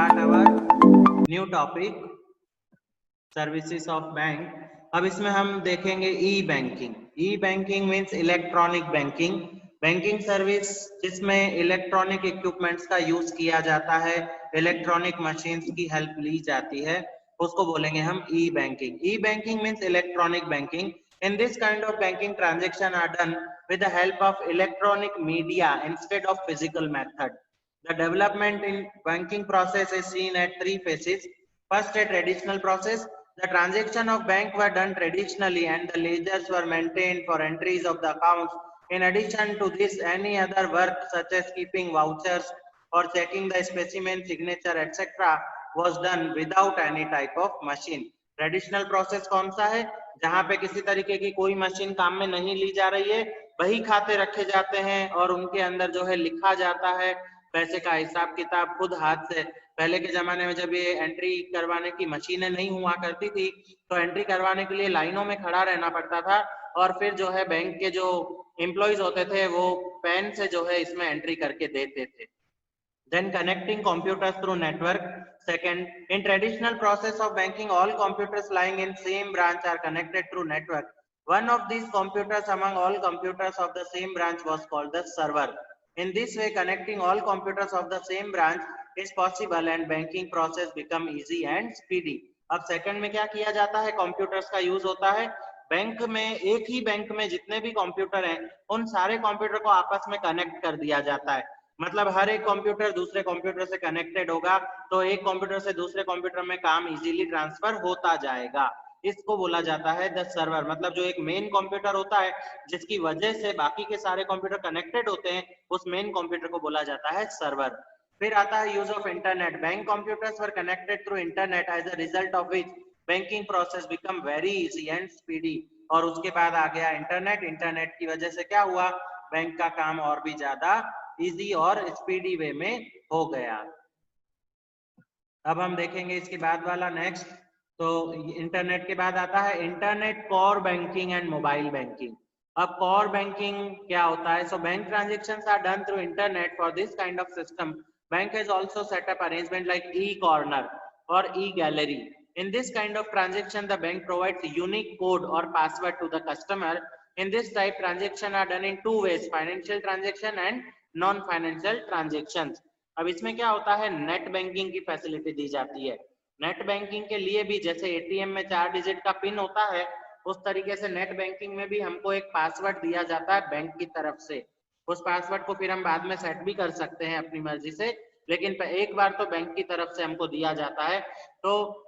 start our new topic, services of bank. अब इसमें हम देखेंगे e banking. E banking means electronic banking. Banking service जिसमें electronic equipments का यूज किया जाता है, इलेक्ट्रॉनिक मशीन्स की हेल्प ली जाती है, उसको बोलेंगे हम e banking. E banking means electronic banking. In this kind of banking transaction are done with the help of electronic media instead of physical method. The development in banking process is seen at three phases. First, a traditional process. The transaction of bank were done traditionally and the ledgers were maintained for entries of the accounts. In addition to this, any other work such as keeping vouchers or checking the specimen signature etc. was done without any type of machine. Traditional process कौन सा है? जहां पे किसी तरीके की कोई machine काम में नहीं ली जा रही है, वही खाते रखे जाते हैं और उनके अंदर जो है लिखा जाता है पैसे का हिसाब किताब खुद हाथ से. पहले के जमाने में जब ये एंट्री करवाने की मशीनें नहीं हुआ करती थी तो एंट्री करवाने के लिए लाइनों में खड़ा रहना पड़ता था और फिर जो है बैंक के जो एम्प्लॉइज होते थे वो पेन से जो है इसमें एंट्री करके देते थे. Then connecting computers through network. Second, in traditional process of banking, all computers lying in same branch are connected through network. One of these computers among all computers of the same branch was called the server. In this way, connecting all computers of the same branch is possible and banking process become easy and speedy. अब second में क्या किया जाता है? Computers का use होता है. Bank में, एक ही बैंक में जितने भी कंप्यूटर हैं उन सारे कंप्यूटर को आपस में कनेक्ट कर दिया जाता है. मतलब हर एक कंप्यूटर दूसरे कंप्यूटर से कनेक्टेड होगा तो एक कंप्यूटर से दूसरे कंप्यूटर में काम इजीली ट्रांसफर होता जाएगा. इसको बोला जाता है द सर्वर. मतलब जो एक मेन कंप्यूटर होता है जिसकी वजह से बाकी के सारे कंप्यूटर कनेक्टेड होते हैं, उस मेन कंप्यूटर को बोला जाता है सर्वर. फिर आता है use of internet. Bank computers were connected through internet as a result of which banking process become very easy and speedy. और उसके बाद आ गया इंटरनेट. इंटरनेट की वजह से क्या हुआ? बैंक का काम और भी ज्यादा इजी और स्पीडी वे में हो गया. अब हम देखेंगे इसके बाद वाला नेक्स्ट. तो इंटरनेट के बाद आता है internet core banking and mobile banking. अब कोर बैंकिंग क्या होता है? So bank transactions are done through internet. For this kind of system bank has also set up arrangement like e corner और e gallery. In this kind of transaction, the bank provides unique code or password to the customer. In this type, transaction are done in two ways: financial transaction and non financial transactions. अब इसमें क्या होता है? Net banking की facility दी जाती है. Net banking के लिए भी जैसे एटीएम में 4 डिजिट का पिन होता है, उस तरीके से नेट बैंकिंग में भी हमको एक पासवर्ड दिया जाता है बैंक की तरफ से. उस पासवर्ड को फिर हम बाद में सेट भी कर सकते हैं अपनी मर्जी से, लेकिन एक बार तो बैंक की तरफ से हमको दिया जाता है. तो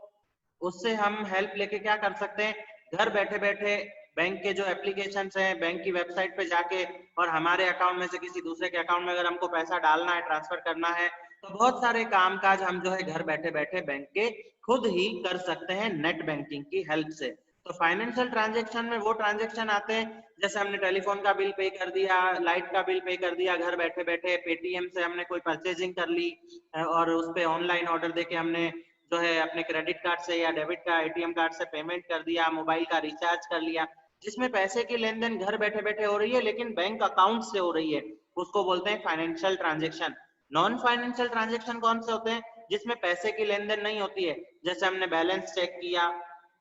उससे हम हेल्प लेके क्या कर सकते हैं? घर बैठे बैठे बैंक के जो एप्लीकेशंस हैं, बैंक की वेबसाइट पे जाके और हमारे अकाउंट में से किसी दूसरे के अकाउंट में अगर हमको पैसा डालना है, ट्रांसफर करना है, तो बहुत सारे कामकाज हम जो है घर बैठे बैठे बैंक के खुद ही कर सकते हैं नेट बैंकिंग की हेल्प से. तो फाइनेंशियल ट्रांजेक्शन में वो ट्रांजेक्शन आते हैं जैसे हमने टेलीफोन का बिल पे कर दिया, लाइट का बिल पे कर दिया घर बैठे बैठे, पेटीएम से हमने कोई परचेजिंग कर ली और उस पर ऑनलाइन ऑर्डर देके हमने जो है अपने क्रेडिट कार्ड से या डेबिट का एटीएम कार्ड से पेमेंट कर दिया, मोबाइल का रिचार्ज कर लिया, जिसमें पैसे की लेन देन घर बैठे बैठे हो रही है लेकिन बैंक अकाउंट से हो रही है, उसको बोलते हैं financial transaction. Non financial transaction कौन से होते हैं? जिसमें पैसे की लेन देन नहीं होती है. जैसे हमने बैलेंस चेक किया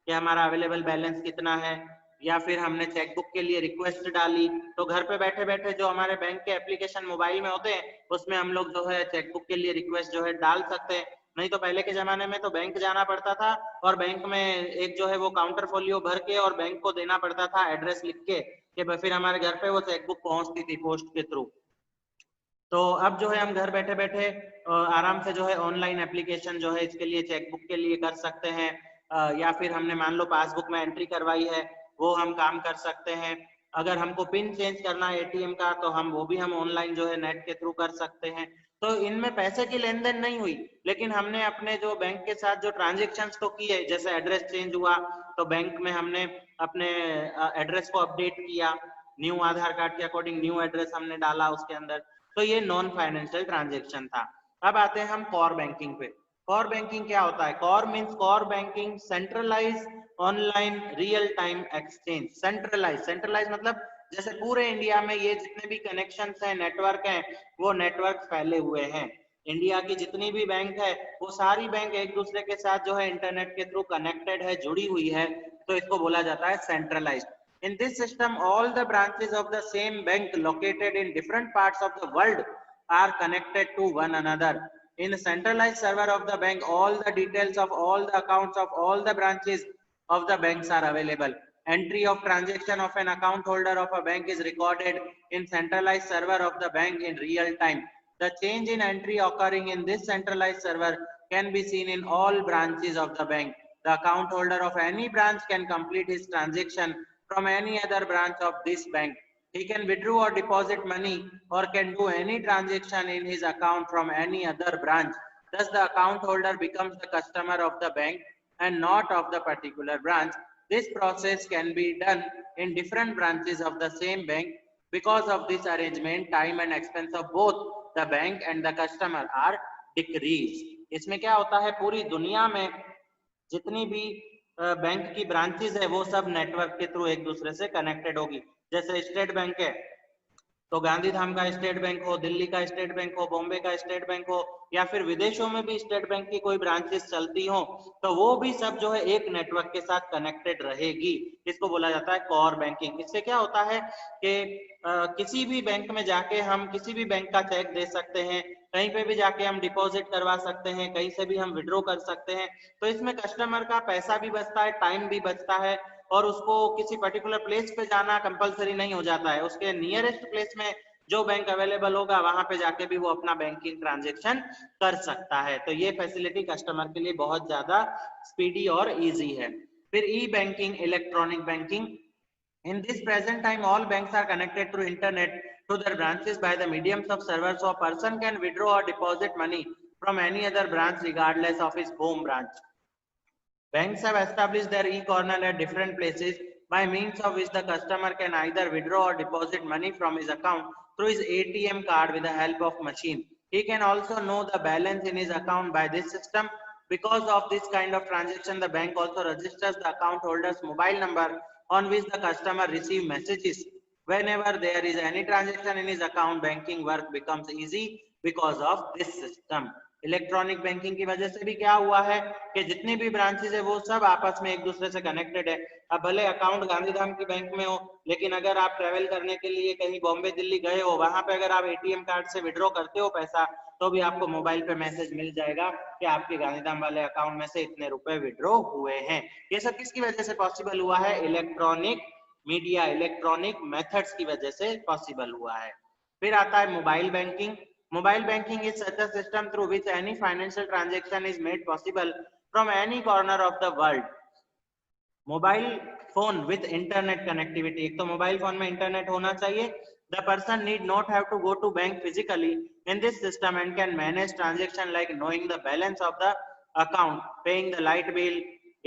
कि हमारा अवेलेबल बैलेंस कितना है, या फिर हमने चेकबुक के लिए रिक्वेस्ट डाली, तो घर पे बैठे बैठे जो हमारे बैंक के एप्लीकेशन मोबाइल में होते हैं उसमें हम लोग जो है चेकबुक के लिए रिक्वेस्ट जो है डाल सकते हैं. नहीं तो पहले के जमाने में तो बैंक जाना पड़ता था और बैंक में एक जो है वो काउंटर फोलियो भर के और बैंक को देना पड़ता था एड्रेस लिख के कि फिर हमारे घर पे वो चेकबुक पहुंचती थी पोस्ट के थ्रू. तो अब जो है हम घर बैठे बैठे आराम से जो है ऑनलाइन एप्लीकेशन जो है इसके लिए चेकबुक के लिए कर सकते हैं, या फिर हमने मान लो पासबुक में एंट्री करवाई है वो हम काम कर सकते हैं. अगर हमको पिन चेंज करना है एटीएम का तो हम वो भी हम ऑनलाइन जो है नेट के थ्रू कर सकते हैं. तो इनमें पैसे की लेन देन नहीं हुई लेकिन हमने अपने जो बैंक के साथ जो ट्रांजेक्शंस तो किए, जैसे एड्रेस चेंज हुआ तो बैंक में हमने अपने एड्रेस को अपडेट किया, न्यू आधार कार्ड के अकॉर्डिंग न्यू एड्रेस हमने डाला उसके अंदर. तो ये नॉन फाइनेंशियल ट्रांजेक्शन था. अब आते हैं हम कोर बैंकिंग पे. कोर बैंकिंग क्या होता है? Core means core banking centralize online real time exchange. Centralize मतलब जैसे पूरे इंडिया में ये जितने भी कनेक्शंस हैं, नेटवर्क हैं, वो नेटवर्क फैले हुए हैं. इंडिया की जितनी भी बैंक है वो सारी बैंक एक दूसरे के साथ जो है इंटरनेट के थ्रू कनेक्टेड है, जुड़ी हुई है, तो इसको बोला जाता है centralised. In this system, all the branches of the same bank located in different parts of the world are connected to one another. In the centralized server of the bank, all the details of all the accounts of all the branches of the banks are available. Entry of transaction of an account holder of a bank is recorded in centralized server of the bank in real time. The change in entry occurring in this centralized server can be seen in all branches of the bank. The account holder of any branch can complete his transaction from any other branch of this bank. He can withdraw or deposit money or can do any transaction in his account from any other branch. Thus, the account holder becomes the customer of the bank and not of the particular branch. This process can be done in different branches of the same bank. Because of this arrangement, time and expense of both the bank and the customer are decreased. इसमें क्या होता है, पूरी दुनिया में जितनी भी bank की ब्रांचेस है वो सब नेटवर्क के थ्रू एक दूसरे से कनेक्टेड होगी. जैसे स्टेट बैंक है तो गांधीधाम का स्टेट बैंक हो, दिल्ली का स्टेट बैंक हो, बॉम्बे का स्टेट बैंक हो, या फिर विदेशों में भी स्टेट बैंक की कोई ब्रांचेस चलती हो, तो वो भी सब जो है एक नेटवर्क के साथ कनेक्टेड रहेगी. इसको बोला जाता है कोर बैंकिंग. इससे क्या होता है कि किसी भी बैंक में जाके हम किसी भी बैंक का चेक दे सकते हैं, कहीं पे भी जाके हम डिपॉजिट करवा सकते हैं, कहीं से भी हम विड्रॉ कर सकते हैं. तो इसमें कस्टमर का पैसा भी बचता है, टाइम भी बचता है, और उसको किसी पर्टिकुलर प्लेस पे जाना कंपलसरी नहीं हो जाता है. उसके नियरेस्ट प्लेस में जो बैंक अवेलेबल होगा वहां पे जाके भी वो अपना बैंकिंग ट्रांजैक्शन कर सकता है. तो ये फैसिलिटी कस्टमर के लिए बहुत ज्यादा स्पीडी और इजी है. फिर e banking, electronic banking. In this present time, all banks are connected through internet to their branches by the mediums of servers, so a person can withdraw or deposit money from any other branch regardless of his home branch. Banks have established their e-corner at different places by means of which the customer can either withdraw or deposit money from his account through his ATM card with the help of machine. He can also know the balance in his account by this system. Because of this kind of transaction, the bank also registers the account holder's mobile number on which the customer receives messages. Whenever there is any transaction in his account, banking work becomes easy because of this system. Electronic banking की वजह से भी क्या हुआ है कि जितनी भी ब्रांचेस है वो सब आपस में एक दूसरे से कनेक्टेड है. अब भले अकाउंट गांधीधाम की बैंक में हो, लेकिन अगर आप ट्रेवल करने के लिए कहीं बॉम्बे दिल्ली गए हो, वहां पे अगर आप एटीएम कार्ड से विड्रॉ करते हो पैसा, तो भी आपको मोबाइल पे मैसेज मिल जाएगा कि आपके गांधीधाम वाले अकाउंट में से इतने रुपए विड्रॉ हुए हैं. ये सब किसकी वजह से पॉसिबल हुआ है? इलेक्ट्रॉनिक मीडिया, इलेक्ट्रॉनिक मेथड्स की वजह से पॉसिबल हुआ है. फिर आता है mobile banking. Mobile banking is such a system through which any financial transaction is made possible from any corner of the world. Mobile phone with internet connectivity. एक तो मोबाइल फोन में इंटरनेट होना चाहिए. The person need not have to go to bank physically in this system and can manage transaction like knowing the balance of the account, paying the light bill,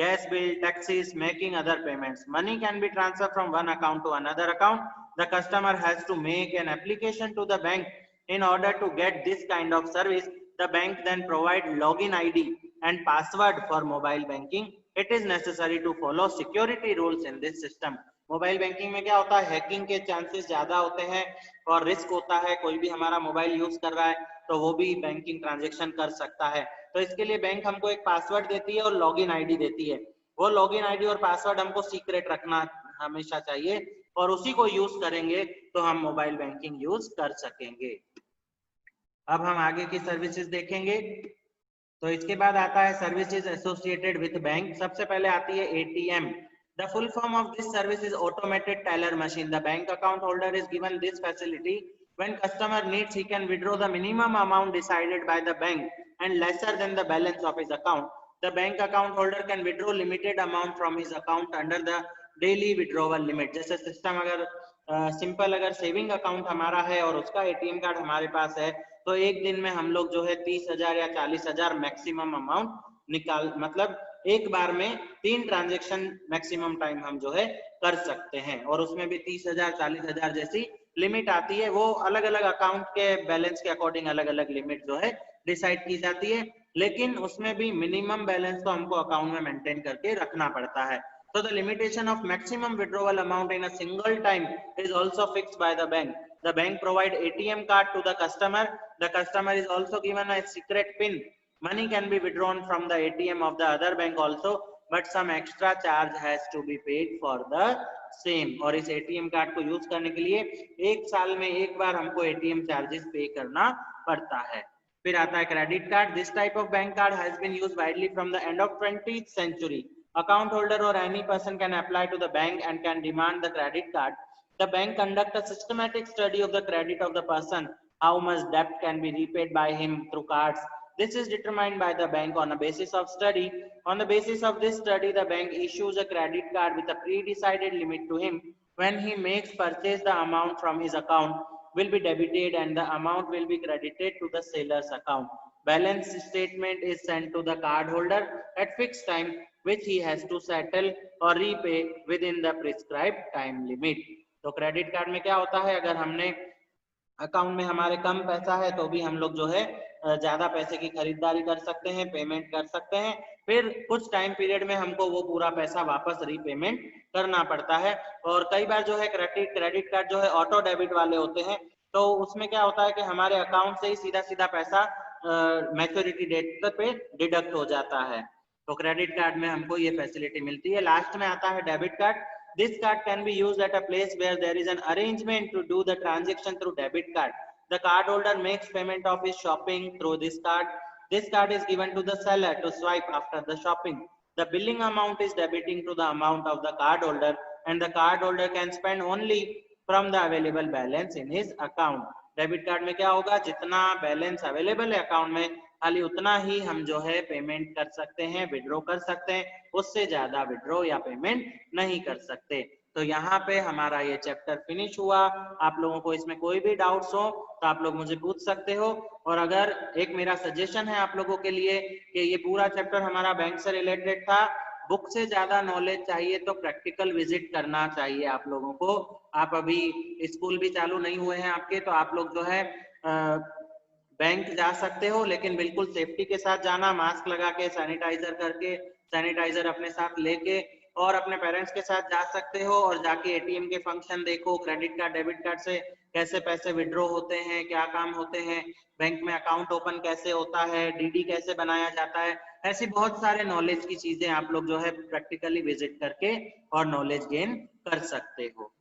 gas bill, taxes, making other payments. Money can be transferred from one account to another account. The customer has to make an application to the bank. In order to get this kind of service, the bank then provide login ID and password for mobile banking. It is necessary to follow security rules in this system. Mobile banking में क्या होता है, hacking के chances ज्यादा होते हैं और risk होता है. कोई भी हमारा मोबाइल यूज कर रहा है तो वो भी बैंकिंग ट्रांजैक्शन कर सकता है. तो इसके लिए बैंक हमको एक पासवर्ड देती है और लॉगिन आईडी देती है. वो लॉगिन आईडी और पासवर्ड हमको सीक्रेट रखना हमेशा चाहिए, और उसी को यूज करेंगे तो हम मोबाइल बैंकिंग यूज कर सकेंगे. अब हम आगे की सर्विसेज देखेंगे. तो इसके बाद आता है सर्विसेज एसोसिएटेड विद बैंक. सबसे पहले आती है ATM. The full form of this service is automated teller machine. The bank account holder is given this facility when customer needs he can withdraw the minimum amount decided by the bank and lesser than the balance of his account. The bank account holder can withdraw limited amount from his account under the daily withdrawal limit. जैसे system अगर simple अगर saving account हमारा है और उसका ATM card हमारे पास है, तो एक दिन में हम लोग जो है 30,000 या 40,000 मैक्सिमम अमाउंट निकाल, मतलब एक बार में 3 ट्रांजैक्शन मैक्सिमम टाइम हम जो है कर सकते हैं. और उसमें भी 30,000 40,000 जैसी लिमिट आती है. वो अलग अलग अकाउंट के बैलेंस के अकॉर्डिंग अलग अलग लिमिट जो है डिसाइड की जाती है, लेकिन उसमें भी मिनिमम बैलेंस तो हमको अकाउंट में मेंटेन करके रखना पड़ता है. So the limitation of maximum withdrawal amount in a single time is also fixed by the bank. The bank provide ATM card to the customer. The customer is also given a secret pin. Money can be withdrawn from the ATM of the other bank also, but some extra charge has to be paid for the same. और इस ATM card को use करने के लिए एक साल में एक बार हमको ATM चार्जेस पे करना पड़ता है. फिर आता है credit card. This type of bank card has been used widely from the end of 20th century. Account holder or any person can apply to the bank and can demand the credit card. The bank conduct a systematic study of the credit of the person, how much debt can be repaid by him through cards. This is determined by the bank on a basis of study. On the basis of this study, the bank issues a credit card with a pre-decided limit to him. When he makes purchase, the amount from his account will be debited and the amount will be credited to the seller's account. Balance statement is sent to the card holder at fixed time, which he has to settle or repay within the prescribed time limit. तो credit card में क्या होता है, अगर हमने account में हमारे कम पैसा है तो भी हम लोग जो है ज्यादा पैसे की खरीदारी कर सकते हैं, पेमेंट कर सकते हैं. फिर कुछ टाइम पीरियड में हमको वो पूरा पैसा वापस रीपेमेंट करना पड़ता है. और कई बार जो है क्रेडिट कार्ड जो है ऑटो डेबिट वाले होते हैं, तो उसमें क्या होता है कि हमारे अकाउंट से ही सीधा सीधा पैसा मैच्योरिटी डेट पे डिडक्ट हो जाता है. तो क्रेडिट कार्ड में हमको ये फैसिलिटी मिलती है. लास्ट में आता है debit card. This card can be used at a place where there is an arrangement to do the transaction through debit card. The cardholder makes payment of his shopping through this card. This card is given to the seller to swipe after the shopping. The billing amount is debiting to the amount of the cardholder, and the cardholder can spend only from the available balance in his account. Debit card में क्या होगा, जितना balance available है account में खाली उतना ही हम जो है पेमेंट कर सकते हैं, विड्रॉ कर सकते हैं. उससे ज्यादा विड्रॉ या पेमेंट नहीं कर सकते. तो यहाँ पे हमारा ये चैप्टर फिनिश हुआ. आप लोगों को इसमें कोई भी डाउट्स हो तो आप लोग मुझे पूछ सकते हो. और अगर एक मेरा सजेशन है आप लोगों के लिए कि ये पूरा चैप्टर हमारा बैंक से रिलेटेड था, बुक से ज्यादा नॉलेज चाहिए तो प्रैक्टिकल विजिट करना चाहिए आप लोगों को. आप अभी स्कूल भी चालू नहीं हुए हैं आपके, तो आप लोग जो है बैंक जा सकते हो, लेकिन बिल्कुल सेफ्टी के साथ जाना, मास्क लगा के, सैनिटाइजर करके, सैनिटाइजर अपने साथ लेके, और अपने पेरेंट्स के साथ जा सकते हो और जाके एटीएम के फंक्शन देखो, क्रेडिट कार्ड डेबिट कार्ड से कैसे पैसे विड्रॉ होते हैं, क्या काम होते हैं, बैंक में अकाउंट ओपन कैसे होता है, डीडी कैसे बनाया जाता है. ऐसी बहुत सारे नॉलेज की चीजें आप लोग जो है प्रैक्टिकली विजिट करके और नॉलेज गेन कर सकते हो.